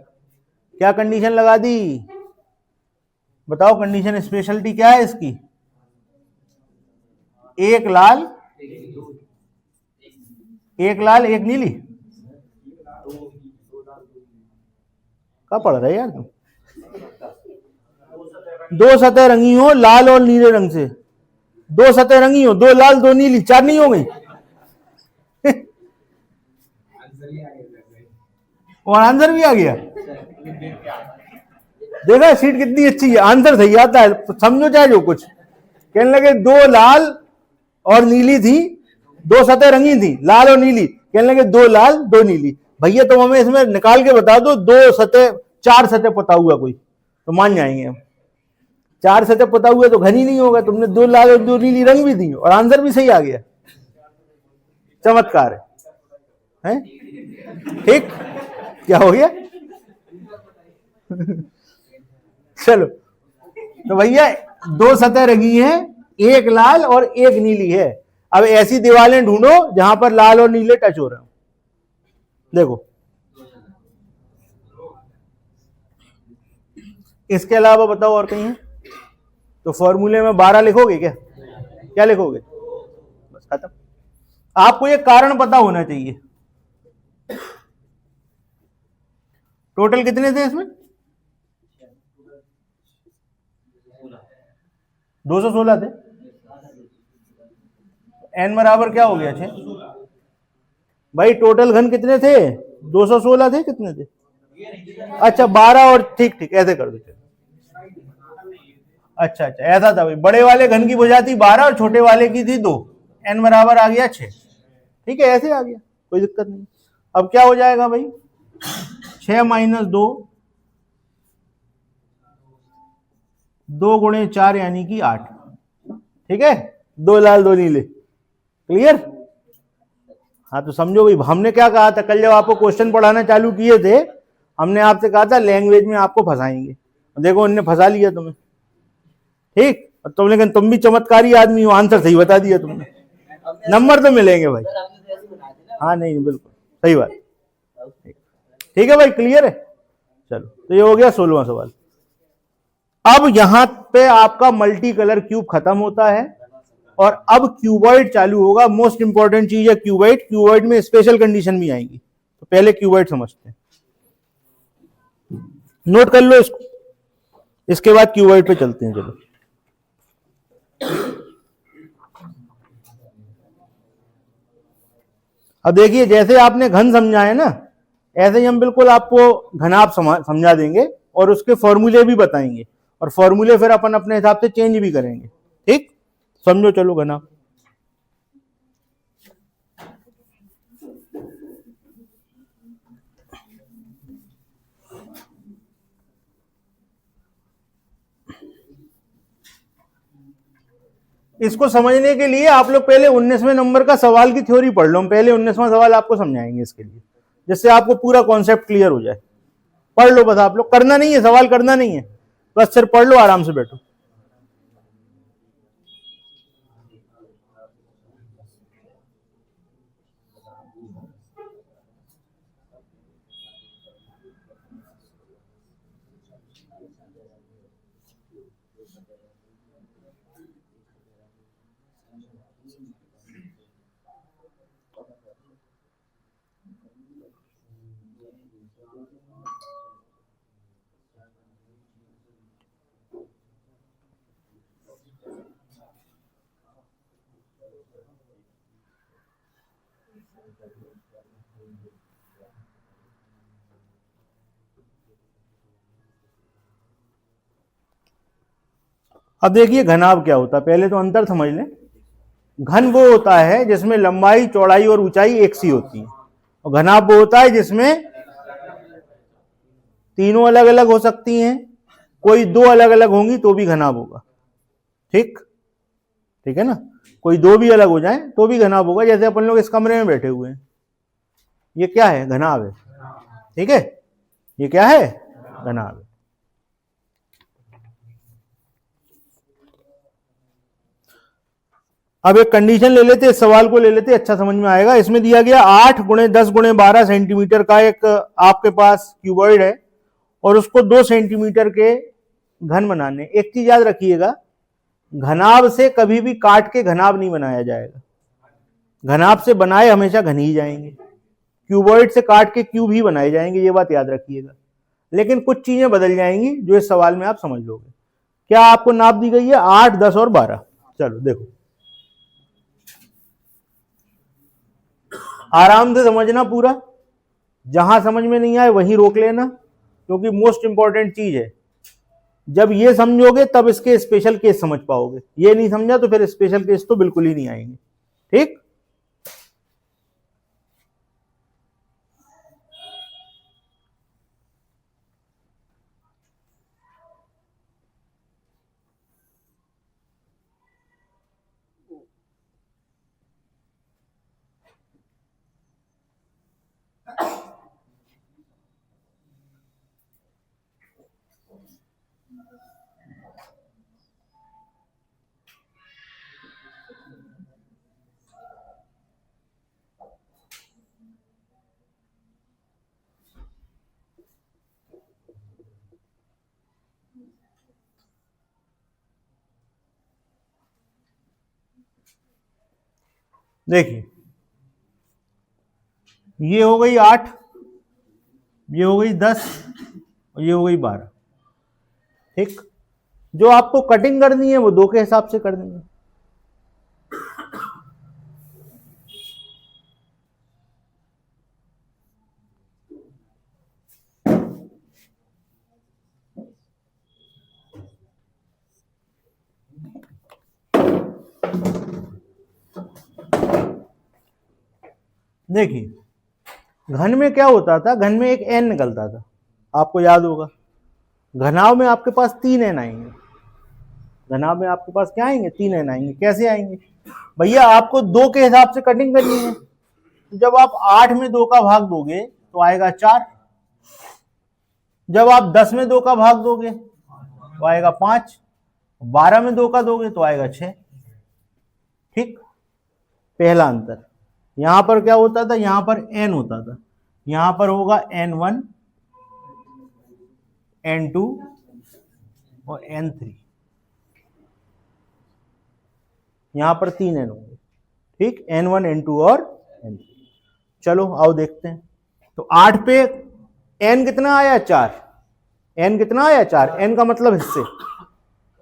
क्या कंडीशन लगा दी बताओ? कंडीशन स्पेशलिटी क्या है इसकी? एक लाल एक नीली, क्या पढ़ रहे यार तुम? दो सतह रंगी हो लाल और नीले रंग से, दो सतह रंगी हो, दो लाल दो नीली, चार नहीं हो गई? और आंसर भी आ गया। देखा सीट कितनी अच्छी है, आंसर सही आता है, समझो चाहे जो कुछ। कहने लगे दो लाल और नीली थी, दो सतह रंगी थी लाल और नीली, कहने लगे दो लाल दो नीली। भैया तुम हमें इसमें निकाल के बता दो, दो सतह चार सतह पता हुआ कोई तो मान जाएंगे हम। चार सतह पता हुआ तो घन ही नहीं होगा। तुमने दो लाल और दो नीली रंग भी दी और आंसर भी सही आ गया। चमत्कार है? ठीक, क्या हो गया? चलो तो भैया दो सतह रंगी है, एक लाल और एक नीली है। अब ऐसी दीवारें ढूंढो जहां पर लाल और नीले टच हो रहे हो। देखो इसके अलावा बताओ और कहीं है? तो फॉर्मूले में 12 लिखोगे क्या? क्या लिखोगे? बस खत्म। आपको ये कारण पता होना चाहिए। टोटल कितने थे इसमें? 216 थे। n बराबर क्या हो गया? 6। भाई टोटल घन कितने थे? 216 थे। कितने थे? अच्छा 12 और ठीक ठीक ऐसे कर दो। अच्छा अच्छा ऐसा था भाई, बड़े वाले घन की भुजा थी 12 और छोटे वाले की थी 2, n बराबर आ गया 6। ठीक है ऐसे आ गया, कोई दिक्कत नहीं। अब क्या हो जाएगा भाई? 6 माइनस 2, 2 गुणे 4 यानी कि 8। ठीक है, दो लाल दो नीले। क्लियर? हाँ तो समझो भाई, हमने क्या कहा था कल जब आपको क्वेश्चन पढ़ाना चालू किए थे, हमने आपसे कहा था लैंग्वेज में आपको फंसाएंगे। देखो उनने फंसा लिया तुम्हें। ठीक, और तुम लेकिन तुम भी चमत्कारी आदमी हो, आंसर सही बता दिया तुमने। नंबर तो मिलेंगे भाई। हाँ नहीं बिल्कुल सही बात। ठीक है भाई, क्लियर है? चलो तो ये हो गया 16वां सवाल। अब यहां पे आपका मल्टी कलर क्यूब खत्म होता है और अब क्यूबॉइड चालू होगा। मोस्ट इंपॉर्टेंट चीज है क्यूबॉइड। क्यूबॉइड में स्पेशल कंडीशन भी आएंगी, तो पहले क्यूबॉइड समझते हैं। नोट कर लो इसको, इसके बाद क्यूबॉइड पे चलते हैं। चलो अब देखिए, जैसे आपने घन समझा है ना, ऐसे ही हम बिल्कुल आपको घनाभ समझा देंगे और उसके फॉर्मूले भी बताएंगे, और फॉर्मूले फिर अपन अपने हिसाब से चेंज भी करेंगे। ठीक, समझो चलो घनाभ। इसको समझने के लिए आप लोग पहले 19वें नंबर का सवाल की थ्योरी पढ़ लो। हम पहले 19वां सवाल आपको समझाएंगे इसके लिए, जिससे आपको पूरा कॉन्सेप्ट क्लियर हो जाए। पढ़ लो बस, आप लोग करना नहीं है, सवाल करना नहीं है, बस सिर्फ पढ़ लो, आराम से बैठो। अब देखिए घनाभ क्या होता है, पहले तो अंतर समझ लें। घन वो होता है जिसमें लंबाई चौड़ाई और ऊंचाई एक सी होती है, और घनाभ वो होता है जिसमें तीनों अलग अलग हो सकती हैं, कोई दो अलग अलग होंगी तो भी घनाभ होगा। ठीक, ठीक है ना, कोई दो भी अलग हो जाए तो भी घनाभ होगा। जैसे अपन लोग इस कमरे में बैठे हुए हैं, ये क्या है? घनाभ है। ठीक है, ये क्या है? घनाभ है। अब एक कंडीशन ले लेते, इस सवाल को ले लेते, अच्छा समझ में आएगा। इसमें दिया गया 8 गुणे 10 गुणे 12 सेंटीमीटर का एक आपके पास क्यूबॉइड है, और उसको 2 सेंटीमीटर के घन बनाने। एक चीज याद रखिएगा, घनाभ से कभी भी काट के घनाभ नहीं बनाया जाएगा। घनाभ से बनाए हमेशा घन ही जाएंगे, क्यूबॉइड से काट के क्यूब ही बनाए जाएंगे, ये बात याद रखिएगा। लेकिन कुछ चीजें बदल जाएंगी जो इस सवाल में आप समझ लोगे। क्या आपको नाप दी गई है 8, 10 और 12। चलो देखो, आराम से समझना पूरा, जहां समझ में नहीं आए वहीं रोक लेना, क्योंकि मोस्ट इंपॉर्टेंट चीज है। जब ये समझोगे तब इसके स्पेशल केस समझ पाओगे, ये नहीं समझा तो फिर स्पेशल केस तो बिल्कुल ही नहीं आएंगे। ठीक, देखिए ये हो गई 8, ये हो गई 10 और ये हो गई 12। ठीक, जो आपको कटिंग करनी है वो 2 के हिसाब से करनी है। देखिए घन में क्या होता था, घन में एक एन निकलता था, आपको याद होगा। घनाव में आपके पास 3 एन आएंगे, घनाव में आपके पास क्या आएंगे, 3 एन आएंगे। कैसे आएंगे भैया, आपको 2 के हिसाब से कटिंग करनी है, तो जब आप 8 में 2 का भाग दोगे तो आएगा 4, जब आप 10 में 2 का भाग दोगे तो आएगा 5, 12 में 2 का दोगे तो आएगा 6। ठीक, पहला अंतर। यहां पर क्या होता था, यहां पर n होता था, यहां पर होगा n1, n2 और n3, यहां पर 3 n होंगे। ठीक, n1, n2 और n3। चलो आओ देखते हैं। तो 8 पे n कितना आया, 4। n कितना आया, 4। n का मतलब हिस्से,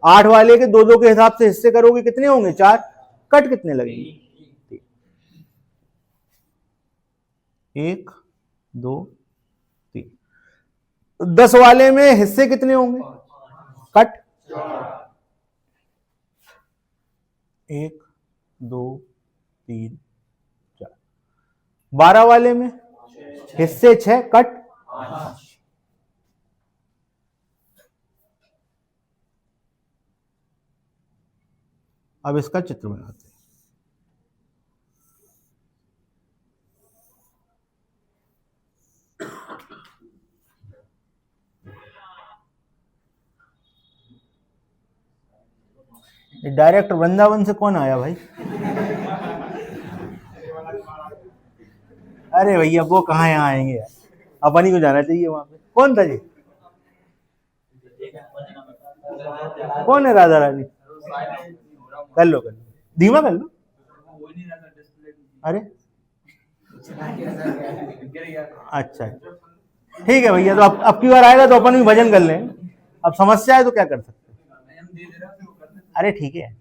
8 वाले के 2-2 के हिसाब से हिस्से करोगे कितने होंगे, 4। कट कितने लगेंगे, 1, 2, 3। 10 वाले में हिस्से कितने होंगे, कट 1, 2, 3, 4। 12 वाले में हिस्से 6, कट 5। अब इसका चित्र बनाते हैं। डायरेक्ट वृंदावन से कौन आया भाई? अरे भैया वो कहाँ यहाँ आएंगे यार, अपन ही को जाना चाहिए वहां पे। कौन था जी, कौन है राधा रानी? कर लो धीमा कर लो। अरे अच्छा ठीक है भैया, तो अब की बार आएगा तो अपन भी भजन कर लें। अब समस्या है तो क्या कर सकते हैं। अरे ठीक है,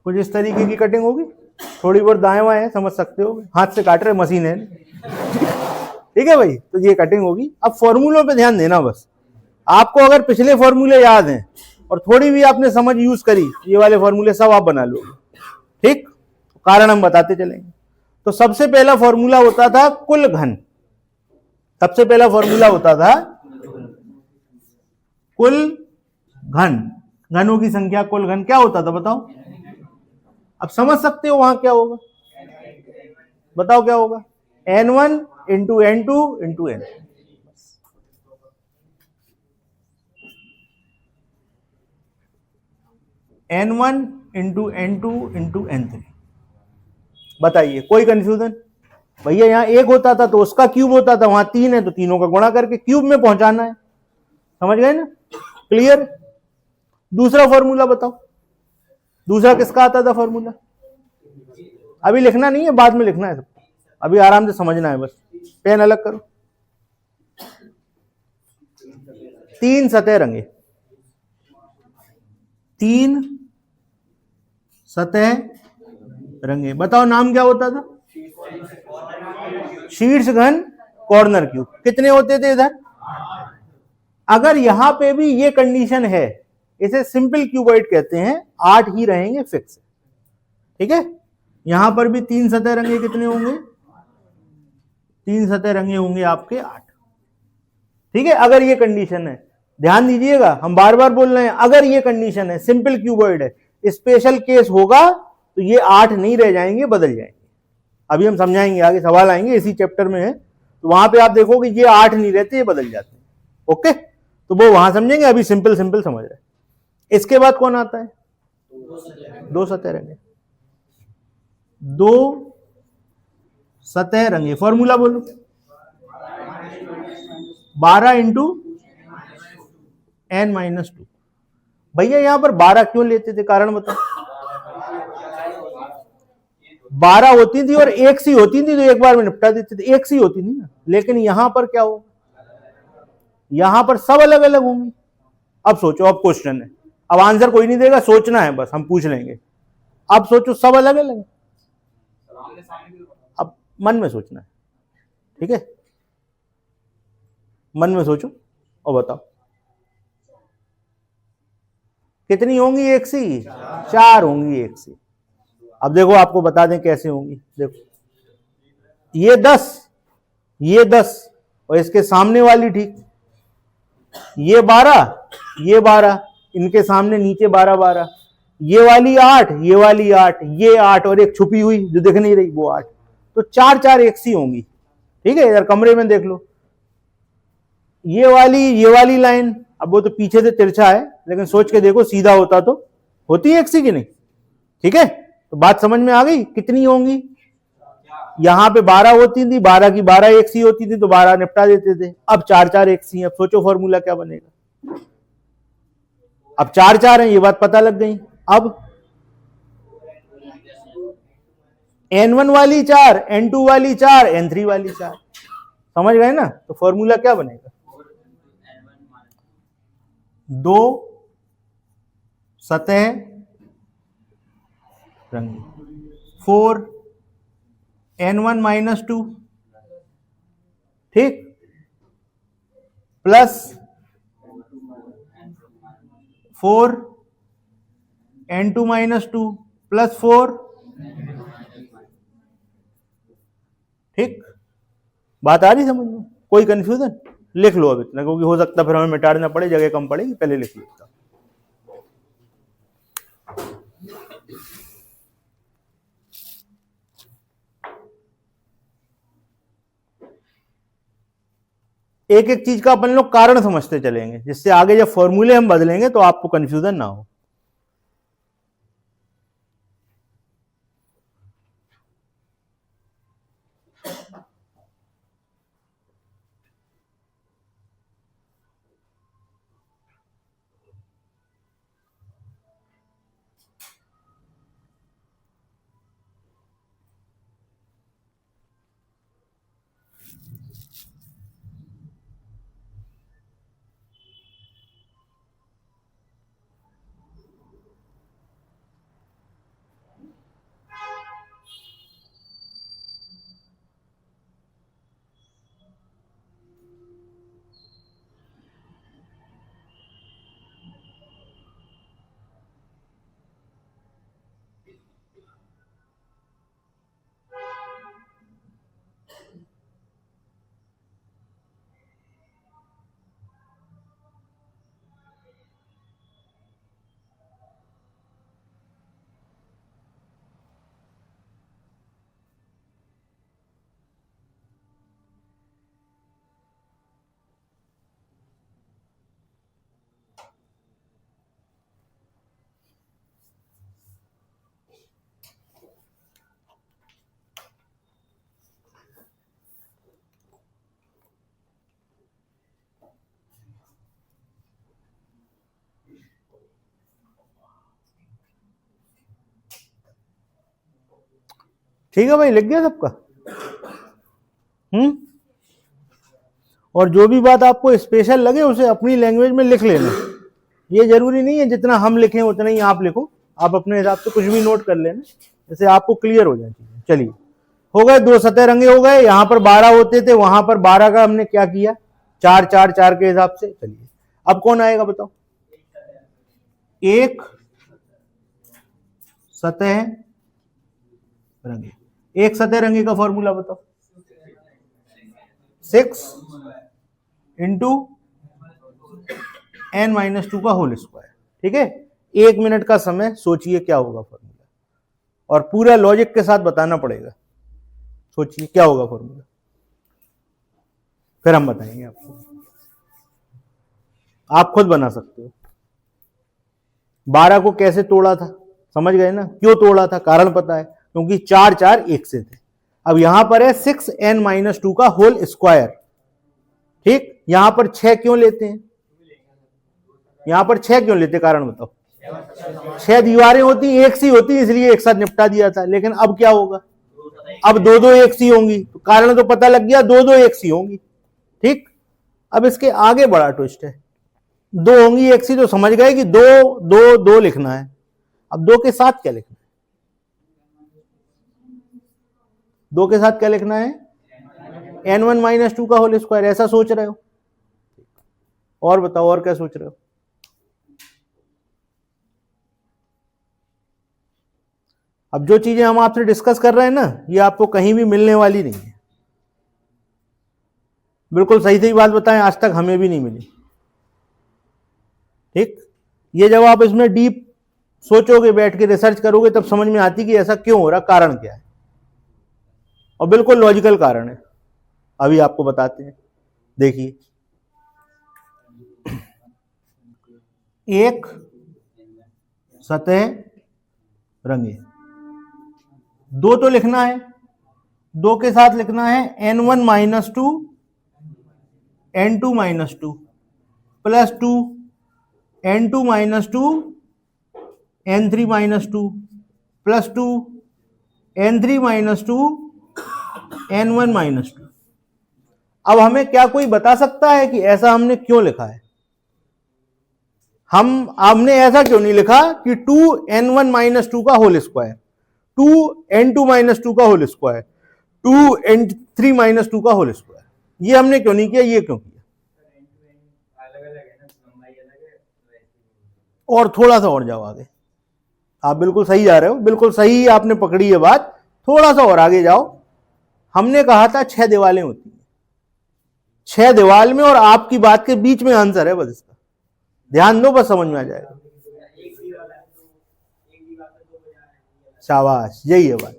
कुछ इस तरीके की कटिंग होगी, थोड़ी बहुत दाएं बाएं समझ सकते हो, हाथ से काट रहे, मशीन है। ठीक है भाई, तो ये कटिंग होगी। अब फॉर्मूलों पे ध्यान देना बस। आपको अगर पिछले फॉर्मूले याद हैं और थोड़ी भी आपने समझ यूज करी, ये वाले फॉर्मूले सब आप बना लोगे। ठीक, कारण हम बताते चलेंगे। तो सबसे पहला फॉर्मूला होता था कुल घन, सबसे पहला फॉर्मूला होता था कुल घन, घनों की संख्या कुल घन। क्या होता था बताओ, अब समझ सकते हो वहां क्या होगा, बताओ क्या होगा, n1 into n2 into n। N1 into N2 into N3। बताइए कोई कंफ्यूजन? भैया यहां एक होता था तो उसका क्यूब होता था, वहां तीन है तो तीनों का गुणा करके क्यूब में पहुंचाना है। समझ गए ना? क्लियर? दूसरा फॉर्मूला बताओ, दूसरा किसका आता था फॉर्मूला? अभी लिखना नहीं है, बाद में लिखना है सब, अभी आराम से समझना है बस। पेन अलग करो। तीन सतह रंगे, तीन सतह रंगे, बताओ नाम क्या होता था? शीर्ष घन कॉर्नर क्यूब। कितने होते थे इधर? अगर यहां पे भी ये कंडीशन है, इसे सिंपल क्यूबॉइड कहते हैं, 8 ही रहेंगे फिक्स। ठीक है? यहां पर भी तीन सतह रंगे कितने होंगे? तीन सतह रंगे होंगे आपके 8। ठीक है? अगर ये कंडीशन है, ध्यान दीजिएगा, हम बार बार बोल रहे हैं, अगर ये कंडीशन है, सिंपल क्यूबॉइड है, स्पेशल केस होगा तो ये 8 नहीं रह जाएंगे, बदल जाएंगे। अभी हम समझाएंगे, आगे सवाल आएंगे, इसी चैप्टर में है, तो वहां पे आप देखोगे ये 8 नहीं रहते, ये बदल जाते हैं। ओके, तो वो वहां समझेंगे, अभी सिंपल सिंपल समझ रहे हैं। इसके बाद कौन आता है? दो सतह रंगे, दो सतह रंगे। फॉर्मूला बोलो। 12 इंटू N-2। भैया यहां पर 12 क्यों लेते थे, कारण बताओ? 12 होती थी और एक सी होती थी तो एक बार में निपटा देते थे, एक सी होती थी ना। लेकिन यहां पर क्या हो, यहां पर सब अलग अलग होंगी। अब सोचो, अब क्वेश्चन है, अब आंसर कोई नहीं देगा, सोचना है बस, हम पूछ लेंगे। अब सोचो, सब अलग अलग, अब मन में सोचना है। ठीक है? मन में सोचो और बताओ कितनी होंगी एक सी? 4 होंगी एक सी। अब देखो आपको बता दें कैसे होंगी। देखो ये 10, ये 10 और इसके सामने वाली ठीक, ये 12, ये 12, इनके सामने नीचे 12 12, ये वाली 8, ये वाली 8, ये 8 और एक छुपी हुई जो दिख नहीं रही वो 8, तो 4 4 एक सी होंगी। ठीक है? इधर कमरे में देख लो, ये वाली लाइन, अब वो तो पीछे से तिरछा है, लेकिन सोच के देखो सीधा होता तो होती है एक सी की नहीं? ठीक है? तो बात समझ में आ गई कितनी होंगी? यहां पे 12 होती थी, 12 की 12 एक सी होती थी तो 12 निपटा देते थे। अब 4 4 एक सी है। अब सोचो फॉर्मूला क्या बनेगा? अब 4 4 है, ये बात पता लग गई। अब N1 वाली 4, N2 वाली 4, N3 वाली 4, समझ गए ना? तो फॉर्मूला क्या बनेगा? दो सतह रंगे, 4 N1 - 2, ठीक, प्लस 4 N2 - 2 प्लस 4। ठीक, बात आ रही समझ में? कोई कंफ्यूजन? लिख लो अब इतना, क्योंकि हो सकता है फिर हमें मिटाना पड़े, जगह कम पड़ेगी, पहले लिख लो। एक एक चीज का अपन लोग कारण समझते चलेंगे, जिससे आगे जब फॉर्मूले हम बदलेंगे तो आपको कंफ्यूजन ना हो। ठीक है भाई, लिख गया सबका? और जो भी बात आपको स्पेशल लगे उसे अपनी लैंग्वेज में लिख लेना। ये जरूरी नहीं है जितना हम लिखें उतना ही आप लिखो, आप अपने हिसाब से कुछ भी नोट कर लेना, जैसे आपको क्लियर हो जाए चीजें। चलिए, हो गए, 2 सतह रंगे हो गए। यहां पर 12 होते थे, वहां पर 12 का हमने क्या किया, 4 4 4 के हिसाब से। चलिए, अब कौन आएगा बताओ? एक सतह रंगे। एक सतह रंगे का फॉर्मूला बताओ। 6 इंटू n-2 का होल स्क्वायर। ठीक है, 1 मिनट का समय, सोचिए क्या होगा फॉर्मूला, और पूरा लॉजिक के साथ बताना पड़ेगा। सोचिए क्या होगा फॉर्मूला, फिर हम बताएंगे आपको। आप खुद बना सकते हो। 12 को कैसे तोड़ा था समझ गए ना? क्यों तोड़ा था, कारण पता है, क्योंकि 4 4 1 से थे। अब यहां पर है 6n-2 का होल स्क्वायर। ठीक, यहां पर 6 क्यों लेते हैं? यहां पर 6 क्यों लेते, कारण बताओ। 6 दीवारें होती, एक सी होती, इसलिए एक साथ निपटा दिया था। लेकिन अब क्या होगा, अब 2 2 एक सी होंगी, तो कारण तो पता लग गया, 2 2 एक सी होंगी। ठीक, अब इसके आगे बड़ा ट्विस्ट है, 2 होंगी एक सी, तो समझ गए कि 2 2 2 लिखना है। अब 2 के साथ क्या लिखना है? 2 के साथ क्या लिखना है? n1-2 का होल स्क्वायर। ऐसा सोच रहे हो? और बताओ, और क्या सोच रहे हो? अब जो चीजें हम आपसे डिस्कस कर रहे हैं ना, ये आपको कहीं भी मिलने वाली नहीं है। बिल्कुल सही सही बात बताएं, आज तक हमें भी नहीं मिली। ठीक, ये जब आप इसमें डीप सोचोगे, बैठ के रिसर्च करोगे, तब समझ में आती कि ऐसा क्यों हो रहा, कारण क्या है, और बिल्कुल लॉजिकल कारण है। अभी आपको बताते हैं, देखिए। एक सतह रंगे, 2 तो लिखना है, 2 के साथ लिखना है n1-2 n2-2 plus 2 n2-2 n3-2 plus 2 n3-2 n1-2। अब हमें क्या कोई बता सकता है कि ऐसा हमने क्यों लिखा है? हमने ऐसा क्यों नहीं लिखा कि 2n1-2 का होल स्क्वायर, 2n2-2 का होल स्क्वायर, 2n3-2 का होल स्क्वायर? ये हमने क्यों नहीं किया, ये क्यों किया? और थोड़ा सा और जाओ आगे, आप बिल्कुल सही जा रहे हो, बिल्कुल सही आपने पकड़ी है बात, थोड़ा सा और आगे जाओ। हमने कहा था 6 दीवारें होती हैं, 6 दीवार में और आपकी बात के बीच में आंसर है, बस इसका ध्यान दो, बस समझ में आ जाएगा। शाबाश, यही है बात।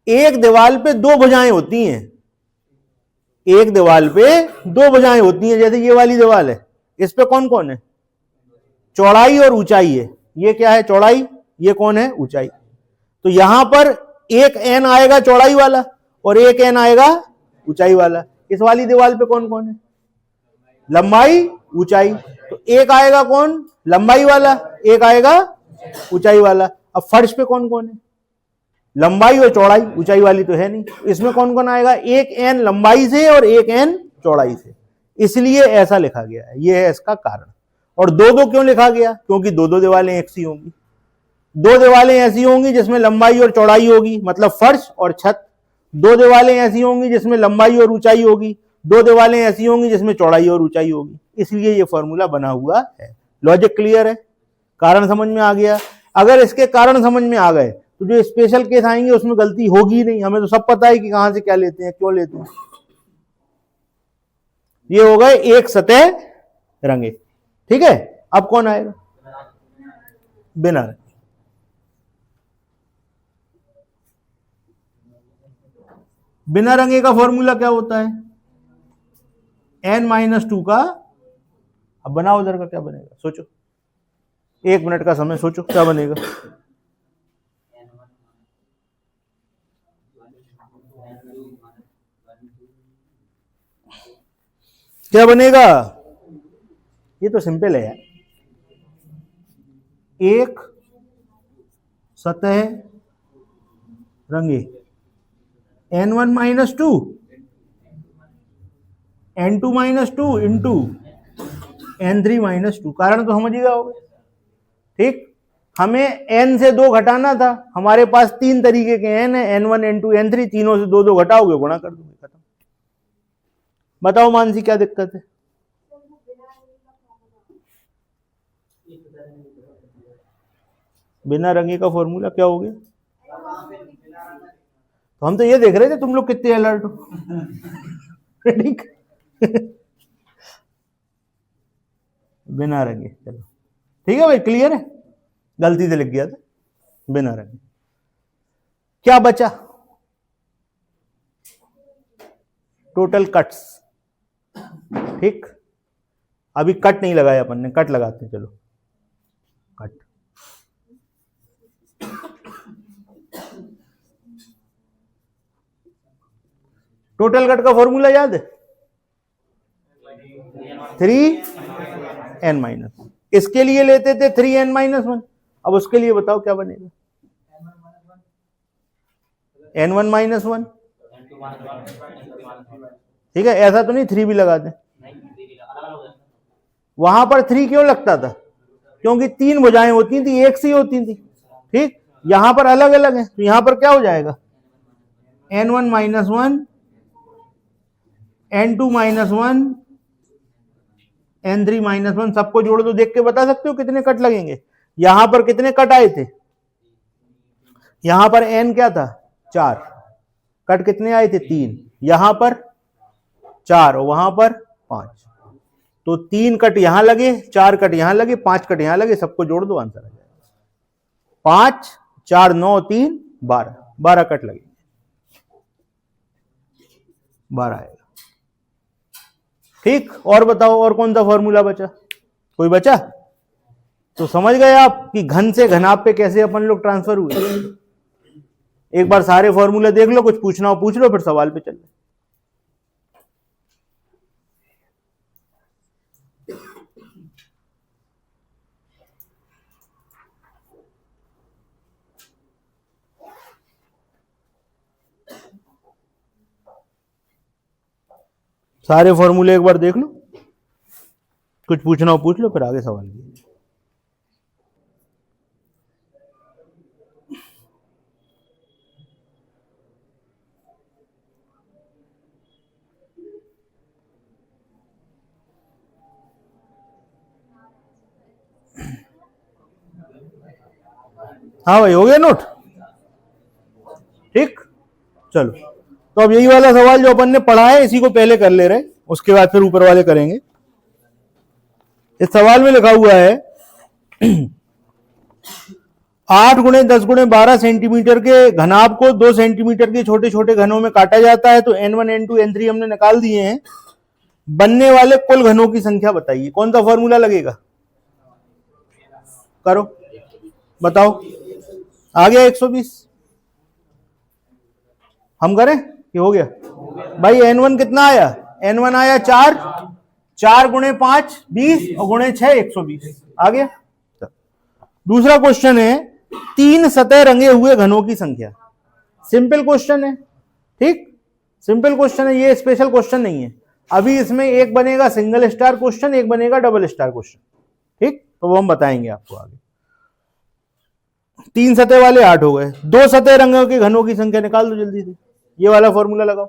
एक दीवार पे 2 भुजाएं होती हैं, एक दीवार पे 2 भुजाएं होती हैं। जैसे ये वाली दीवार है, इस पे कौन कौन है? चौड़ाई और ऊंचाई है। ये क्या है? चौड़ाई। ये कौन है? ऊंचाई। तो यहां पर एक n आएगा चौड़ाई वाला और एक n आएगा ऊंचाई वाला। इस वाली दीवार पे कौन कौन है? लंबाई, ऊंचाई। तो एक आएगा कौन? लंबाई वाला, एक आएगा ऊंचाई वाला। अब फर्श पे कौन कौन है? लंबाई और चौड़ाई, ऊंचाई वाली तो है नहीं। इसमें कौन कौन आएगा? एक n लंबाई से और एक n चौड़ाई से। इसलिए ऐसा लिखा गया है, यह है इसका कारण। और 2 2 क्यों लिखा गया? क्योंकि 2 2 दीवारें एक सी होंगी। 2 दीवारें ऐसी होंगी जिसमें लंबाई और चौड़ाई होगी, मतलब फर्श और छत। 2 दीवारें ऐसी होंगी जिसमें लंबाई और ऊंचाई होगी, 2 दीवारें ऐसी होंगी जिसमें चौड़ाई और ऊंचाई होगी। इसलिए ये फॉर्मूला बना हुआ है। लॉजिक क्लियर है? कारण समझ में आ गया? अगर इसके कारण समझ में आ गए तो जो स्पेशल केस आएंगे उसमें गलती होगी नहीं। हमें तो सब पता है कि कहां से क्या लेते हैं, क्यों लेते हैं। ये हो गए एक सतह रंगे। ठीक है, अब कौन आएगा? बिना रंगे। बिना रंगे का फॉर्मूला क्या होता है? n-2 का। अब बनाओ उधर का, क्या बनेगा सोचो, 1 मिनट का समय, सोचो क्या बनेगा। क्या बनेगा? ये तो सिंपल है यार। एक सतह रंगे n1 minus two n2 minus two into n3 minus two. कारण तो समझ ही गए होगे। ठीक, हमें n से 2 घटाना था, हमारे पास 3 तरीके के n है, n1 n2 n3, तीनों से 2 2 घटाओगे, गुणा कर दोगे, खत्म। बताओ मानसी क्या दिक्कत है? बिना रंगे का फॉर्मूला क्या हो गया? तो हम तो ये देख रहे थे तुम लोग कितने अलर्ट हो। ठीक, बिना रंगे, चलो ठीक है भाई, क्लियर है? गलती से लिख गया था बिना रंगे। क्या बचा? Total cuts. ठीक, अभी कट नहीं लगाया अपन ने, कट लगाते हैं, चलो कट। टोटल कट का फॉर्मूला याद है? 3n-, इसके लिए लेते थे 3n-1, अब उसके लिए बताओ क्या बनेगा? n1-1। ठीक है, ऐसा तो नहीं 3 भी लगा दें। वहां पर 3 क्यों लगता था? क्योंकि 3 भुजाएं होती थी, एक सी होती थी। ठीक, यहां पर अलग अलग है, तो यहां पर क्या हो जाएगा? n1-1, n2-1, n3-1, सबको जोड़ दो, देख के बता सकते हो कितने कट लगेंगे? यहां पर कितने कट आए थे? यहां पर n क्या था? 4, कट कितने आए थे? 3, यहां पर 4 और वहां पर 5, तो 3 कट यहां लगे, 4 कट यहां लगे, 5 कट यहां लगे, सबको जोड़ दो, आंसर आ जाएगा 5 4 9 3 12, 12 कट लगे, 12 आएगा। ठीक, और बताओ और कौन सा फॉर्मूला बचा? कोई बचा? तो समझ गए आप कि घन से घनाभ पे कैसे अपन लोग ट्रांसफर हुए। एक बार सारे फॉर्मूले देख लो, कुछ पूछना हो पूछ लो, फिर सवाल पे चल। सारे फॉर्मूले एक बार देख लो, कुछ पूछना हो पूछ लो, फिर आगे सवाल कीजिए। हाँ भाई, हो गया नोट? ठीक, चलो, तो अब यही वाला सवाल जो अपन ने पढ़ा है इसी को पहले कर ले रहे, उसके बाद फिर ऊपर वाले करेंगे। इस सवाल में लिखा हुआ है 8 × 10 × 12 सेंटीमीटर के घनाभ को 2 सेंटीमीटर के छोटे छोटे घनों में काटा जाता है, तो n1 n2 n3 हमने निकाल दिए हैं। बनने वाले कुल घनों की संख्या बताइए। कौन सा फॉर्मूला लगेगा? करो, बताओ। आ गया 120। हम करें कि हो गया? भाई n1 कितना आया? n1 आया 4, 4 × 5 20 और × 6 120। आ गया। दूसरा क्वेश्चन है 3 सतह रंगे हुए घनों की संख्या। सिंपल क्वेश्चन है, ठीक, सिंपल क्वेश्चन है, ये स्पेशल क्वेश्चन नहीं है। अभी इसमें एक बनेगा सिंगल स्टार क्वेश्चन, एक बनेगा डबल स्टार क्वेश्चन। ठीक, तो वो हम बताएंगे आपको आगे। 3 सतह वाले 8 हो गए, 2 सतह रंगों के घनों की संख्या निकाल दो जल्दी से। ये वाला फॉर्मूला लगाओ,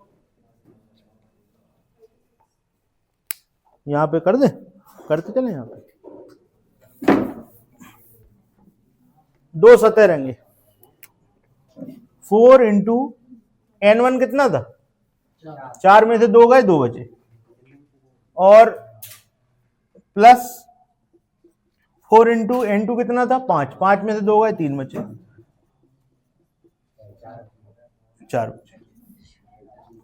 यहां पे कर दे, करते चले। यहां पे 2 सतह रंगे, 4 × n1 कितना था? 4 में से 2 गए, 2 बचे, और प्लस 4 × n2 कितना था? 5, 5 में से 2 गए, 3 बचे, 4 बचे।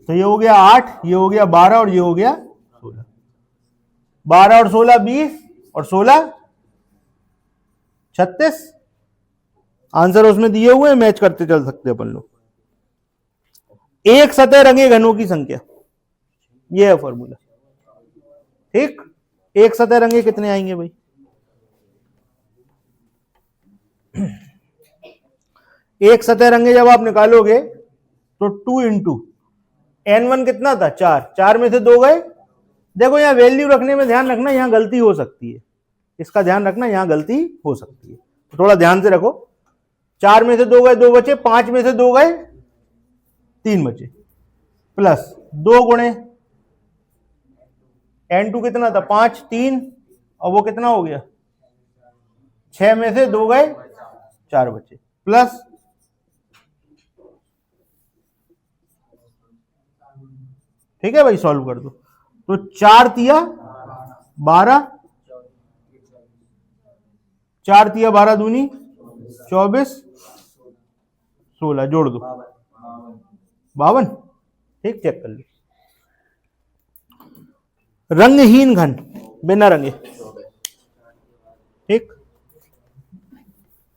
तो ये हो गया 8, ये हो गया 12 और ये हो गया 16। 12 और 16 20 और 16 36। आंसर उसमें दिए हुए हैं, मैच करते चल सकते अपन लोग। एक सतह रंगे घनों की संख्या, ये है फॉर्मूला। ठीक, एक सतह रंगे कितने आएंगे भाई? एक सतह रंगे जब आप निकालोगे तो 2 × n1 कितना था 4, 4 में से 2 गए। देखो यहाँ वैल्यू रखने में ध्यान रखना, यहाँ गलती हो सकती है, इसका ध्यान रखना, यहाँ गलती हो सकती है, तो थोड़ा ध्यान से रखो। 4 में से 2 गए 2 बचे, 5 में से 2 गए 3 बचे, प्लस 2 गुणे n2 कितना था 5, 3 और वो कितना हो गया 6 में से 2 गए 4 बचे, प्लस ठीक है भाई, सॉल्व कर दो। तो 4 तिया 12, 4 तिया 12 दूनी 24, 16 जोड़ दो 52। ठीक, चेक कर लो। रंगहीन घन बिना रंगे, ठीक,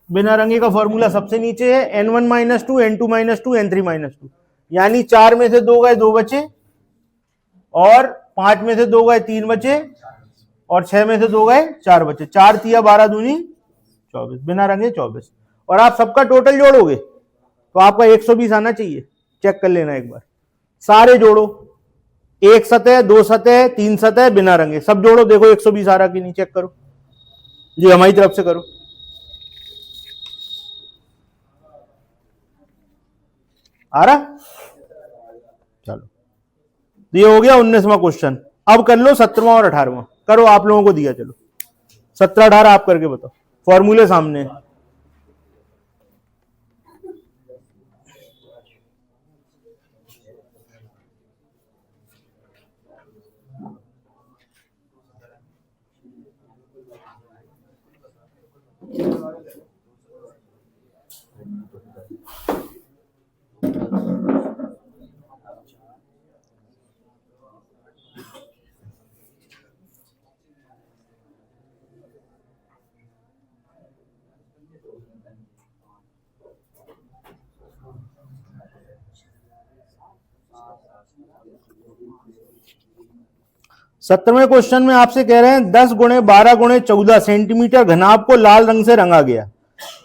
बिना रंगे का फॉर्मूला सबसे नीचे है n1 - 2 n2 - 2 n3 - 2, यानी 4 में से 2 गए 2 बचे, और 5 में से 2 गए 3 बचे, और 6 में से 2 गए 4 बचे। 4 तिया 12 दूनी 24, बिना रंगे 24, और आप सबका टोटल जोड़ोगे तो आपका 120 आना चाहिए। चेक कर लेना एक बार, सारे जोड़ो, 1 सतह 2 सतह 3 सतह बिना रंगे, सब जोड़ो, देखो 120 आ रहा कि नहीं, चेक करो जी, हमारी तरफ से करो। आ रहा, चलो, ये हो गया 19वां क्वेश्चन। अब कर लो 17वां और 18वां, करो, आप लोगों को दिया, चलो 17 18 आप करके बताओ, फॉर्मूले सामने। सत्रहवें क्वेश्चन में आपसे कह रहे हैं 10 गुणे 12 गुणे 14 सेंटीमीटर घनाभ को लाल रंग से रंगा गया,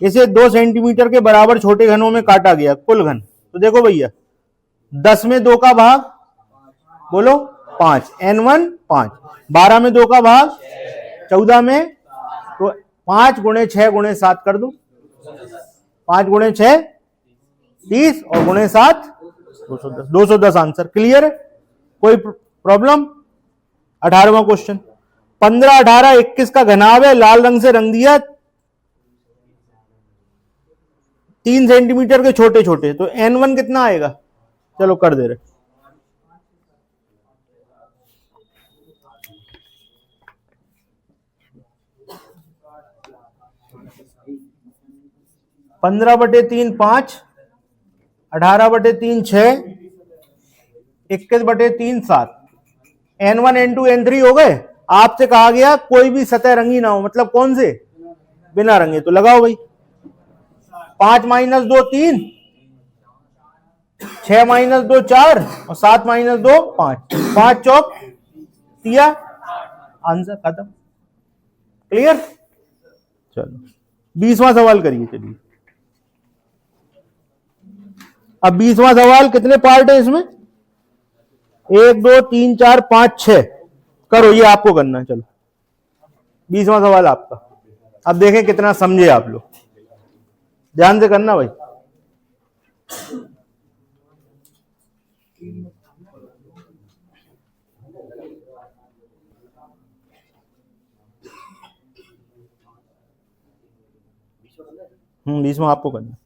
इसे 2 सेंटीमीटर के बराबर छोटे घनों में काटा गया, कुल घन। तो देखो भैया, 10 में 2 का भाग बोलो 5, n1 5, 12 में 2 का भाग 14 में, तो 5 गुणे 6 गुणे 7 कर दो, 5 गुणे 6 30 और गुणे 7 210, 210 आंसर। क्लियर, कोई प्रॉब्लम। 18वां क्वेश्चन, 15 18 21 का घनाभ है, लाल रंग से रंग दिया, 3 सेंटीमीटर के छोटे छोटे, तो n1 कितना आएगा, चलो कर दे रहे। पंद्रह बटे 3 5, 18 बटे 3 6, 21 बटे 3 7, n1 n2 n3 हो गए। आपसे कहा गया कोई भी सतह रंगी ना हो, मतलब कौन से, बिना रंगे, तो लगाओ भाई, 5 - 2 3, 6 - 2 4 और 7 - 2 5, 5 चौक तिया, आंसर खत्म। क्लियर, चलो 20वां सवाल करिए। चलिए, अब 20वां सवाल, कितने पार्ट है इसमें, 1 2 3 4 5 6, करो, ये आपको करना है। चलो 20वां सवाल आपका, अब देखें कितना समझे आप लोग, ध्यान से करना भाई। बीच में आपको करना।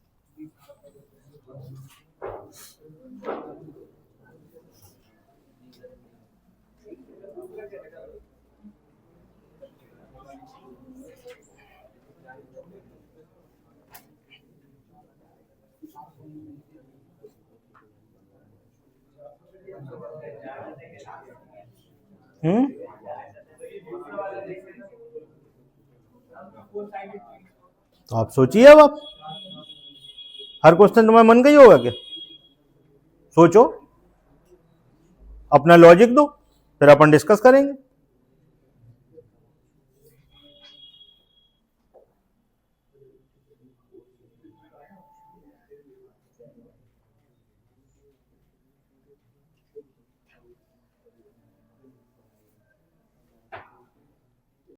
तो आप सोचिए, अब आप, हर क्वेश्चन तुम्हारे मन का ही होगा क्या, सोचो, अपना लॉजिक दो, फिर अपन डिस्कस करेंगे।